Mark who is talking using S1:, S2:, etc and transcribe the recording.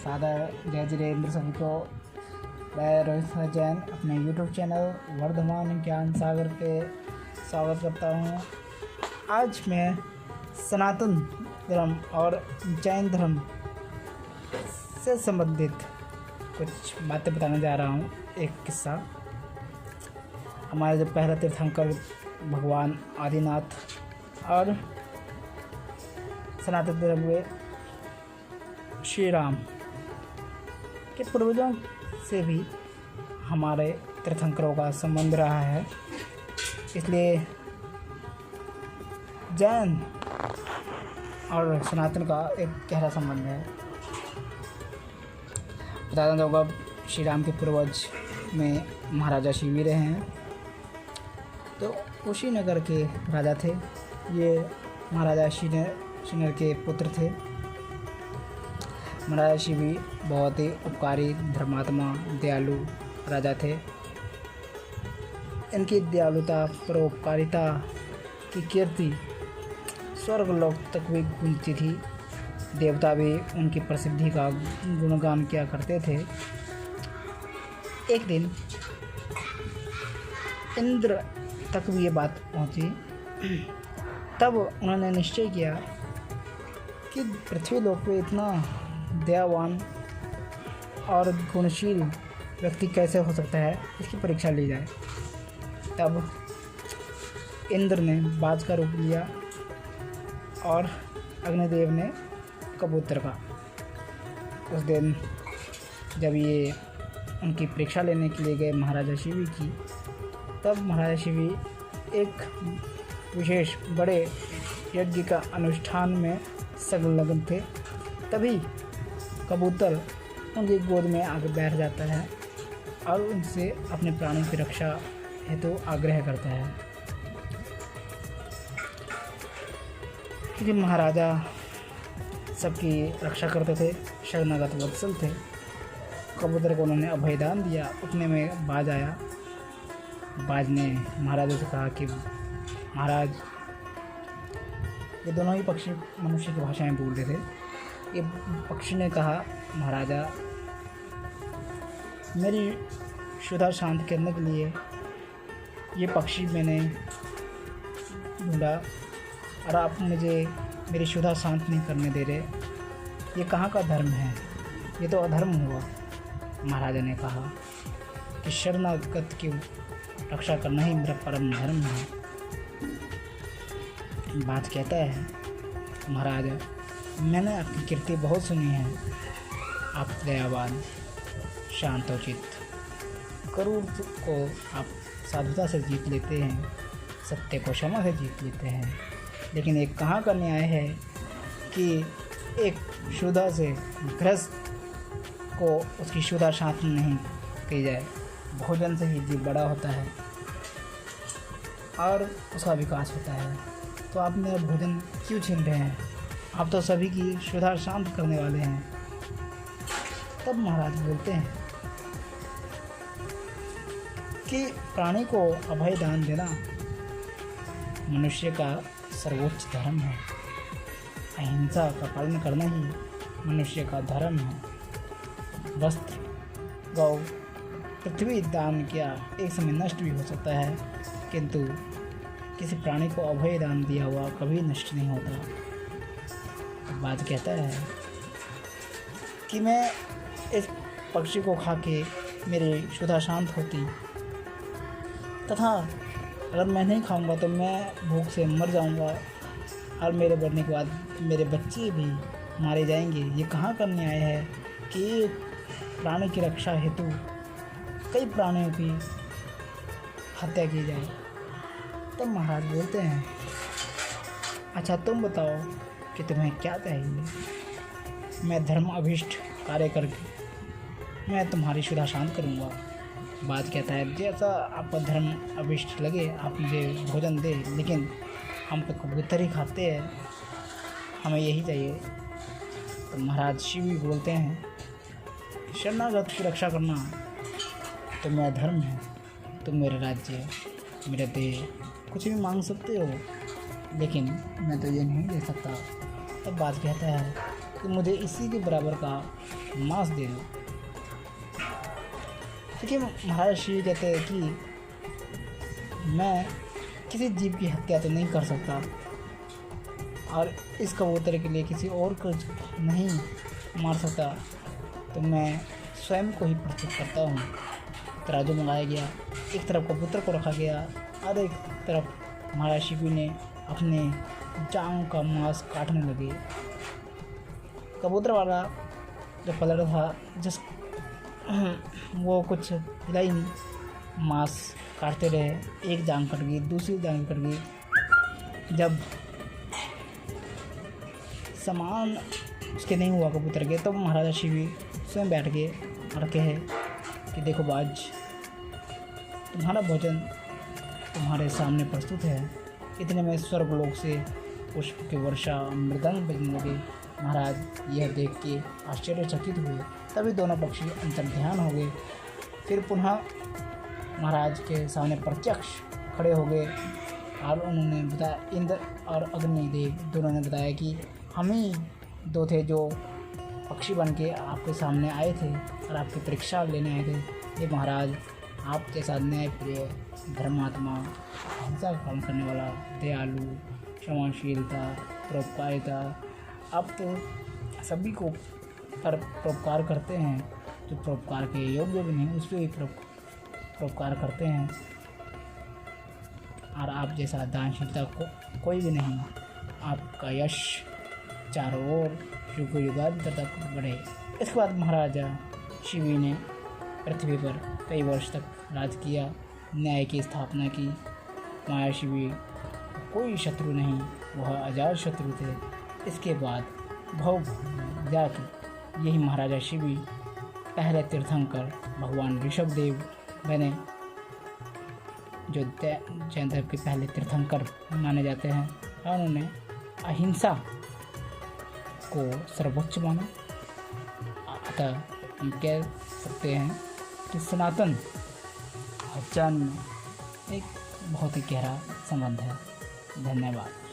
S1: सादर जय जितेंद्र सभी को। मैं रोहित जैन अपने यूट्यूब चैनल वर्धमान ज्ञान सागर पे स्वागत करता हूँ। आज मैं सनातन धर्म और जैन धर्म से संबंधित कुछ बातें बताने जा रहा हूँ। एक किस्सा, हमारे जो पहला तीर्थंकर भगवान आदिनाथ और सनातन धर्म हुए श्री राम के पूर्वजों से भी हमारे तीर्थंकरों का संबंध रहा है, इसलिए जैन और सनातन का एक गहरा संबंध है। बताना चाहूँगा, श्री राम के पूर्वज में महाराजा शिवी रहे हैं, तो कुशीनगर के राजा थे। ये महाराजा शिनर के पुत्र थे। महाराजा शिवी बहुत ही उपकारी, धर्मात्मा, दयालु राजा थे। इनकी दयालुता, परोपकारिता की कीर्ति स्वर्गलोक तक भी गूंजती थी। देवता भी उनकी प्रसिद्धि का गुणगान किया करते थे। एक दिन इंद्र तक भी ये बात पहुंची। तब उन्होंने निश्चय किया कि पृथ्वी लोक पे इतना दयावान और गुणशील व्यक्ति कैसे हो सकता है, इसकी परीक्षा ली जाए। तब इंद्र ने बाज का रूप लिया और अग्निदेव ने कबूतर का। उस दिन जब ये उनकी परीक्षा लेने के लिए गए महाराजा शिवी की, तब महाराजा शिवी एक विशेष बड़े यज्ञ का अनुष्ठान में संलग्न थे। तभी कबूतर उनकी गोद में आकर बैठ जाता है और उनसे अपने प्राणों की रक्षा हेतु आग्रह करता है। क्योंकि महाराजा सबकी रक्षा करते थे, शरणागत वत्सल थे, कबूतर को उन्होंने अभयदान दिया। उतने में बाज आया। बाज ने महाराजा से कहा कि महाराज, ये दोनों ही पक्षी मनुष्य की भाषाएं बोलते थे। ये पक्षी ने कहा, महाराजा, मेरी क्षुधा शांत करने के लिए ये पक्षी मैंने ढूंढा और आप मुझे मेरी क्षुधा शांत नहीं करने दे रहे। ये कहाँ का धर्म है? ये तो अधर्म हुआ। महाराजा ने कहा कि शरणागत की रक्षा करना ही मेरा परम धर्म है। बात कहता है, महाराजा, मैंने आपकी कीर्ति बहुत सुनी है। आप दयावान, शांतोचित, क्रूर को आप साधुता से जीत लेते हैं, सत्य को क्षमा से जीत लेते हैं। लेकिन एक कहाँ का न्याय है कि एक क्षुधा से ग्रस्त को उसकी क्षुधा शांत नहीं की जाए। भोजन से ही जीव बड़ा होता है और उसका विकास होता है। तो आप मेरा भोजन क्यों छीन रहे हैं? आप तो सभी की क्षुधा शांत करने वाले हैं। तब महाराज बोलते हैं कि प्राणी को अभय दान देना मनुष्य का सर्वोच्च धर्म है। अहिंसा का पालन करना ही मनुष्य का धर्म है। वस्त्र, गौ, पृथ्वी दान किया एक समय नष्ट भी हो सकता है, किंतु किसी प्राणी को अभय दान दिया हुआ कभी नष्ट नहीं होता। बात कहता है कि मैं इस पक्षी को खा के मेरी क्षुधा शांत होती, तथा अगर मैं नहीं खाऊंगा तो मैं भूख से मर जाऊंगा और मेरे बढ़ने के बाद मेरे बच्चे भी मारे जाएंगे। ये कहाँ का न्याय है कि प्राणी की रक्षा हेतु कई प्राणियों की हत्या की जाए। तब महाराज बोलते हैं, अच्छा तुम बताओ कि तुम्हें क्या चाहिए? मैं धर्म अभिष्ट कार्य करके मैं तुम्हारी क्षुधा शांत करूँगा। बात कहता है, जैसा आपका धर्म अभिष्ट लगे आप मुझे भोजन दे, लेकिन हम तो कबूतर ही खाते हैं, हमें यही चाहिए। तो महाराज शिव भी बोलते हैं, शरणागत की रक्षा करना तो मेरा धर्म है। तुम मेरे राज्य, मेरे देह कुछ भी मांग सकते हो, लेकिन मैं तो ये नहीं दे सकता। तब बात कहता है कि मुझे इसी के बराबर का मांस दे दो। देखिए महाराज शिव कहते हैं कि मैं किसी जीव की हत्या तो नहीं कर सकता और इस कबूतर के लिए किसी और को नहीं मार सकता, तो मैं स्वयं को ही प्रस्तुत करता हूँ। तराजू मंगाया गया, एक तरफ कबूतर को रखा गया और एक तरफ महाराज शिव ने अपने जांग का मांस काटने लगे। कबूतर वाला जो पलड़ा था जिस वो कुछ हिला ही नहीं, मांस काटते रहे, एक जांग कट गई, दूसरी जांग कट गई। जब सामान उसके नहीं हुआ कबूतर के, तो महाराजा शिव स्वयं बैठ गए और कहे कि देखो बाज, तुम्हारा भोजन तुम्हारे सामने प्रस्तुत है। इतने में स्वर्गलोक से पुष्प की वर्षा मृदंग बजने लगे। महाराज यह देख के आश्चर्यचकित हुए। तभी दोनों पक्षी अंतर्ध्यान हो गए। फिर पुनः महाराज के सामने प्रत्यक्ष खड़े हो गए और उन्होंने बताया, इंद्र और अग्निदेव दोनों ने बताया कि हम ही दो थे जो पक्षी बन के आपके सामने आए थे और आपकी परीक्षा लेने आए थे। ये महाराज आप जैसा न्यायप्रिय, धर्मात्मा, अहिंसा का काम करने वाला, दयालु, क्षमाशीलता, परोपकारिता, आप तो सभी को पर परोपकार करते हैं। जो परोपकार के योग्य भी नहीं उस पर भी परोपकार करते हैं। और आप जैसा दानशीलता कोई भी नहीं। आपका यश चारों ओर युग युगांतर तक बढ़े। इसके बाद महाराजा शिवी ने पृथ्वी पर कई वर्ष तक राज किया, न्याय की स्थापना की। माया शिवी कोई शत्रु नहीं, वह अजात शत्रु थे। इसके बाद भव जाके यही महाराजा शिवी पहले तीर्थंकर भगवान ऋषभदेव बने, जो जैन धर्म के पहले तीर्थंकर माने जाते हैं। और उन्होंने अहिंसा को सर्वोच्च माना। अतः हम कह सकते हैं कि सनातन और जैन में एक बहुत ही गहरा संबंध है। धन्यवाद।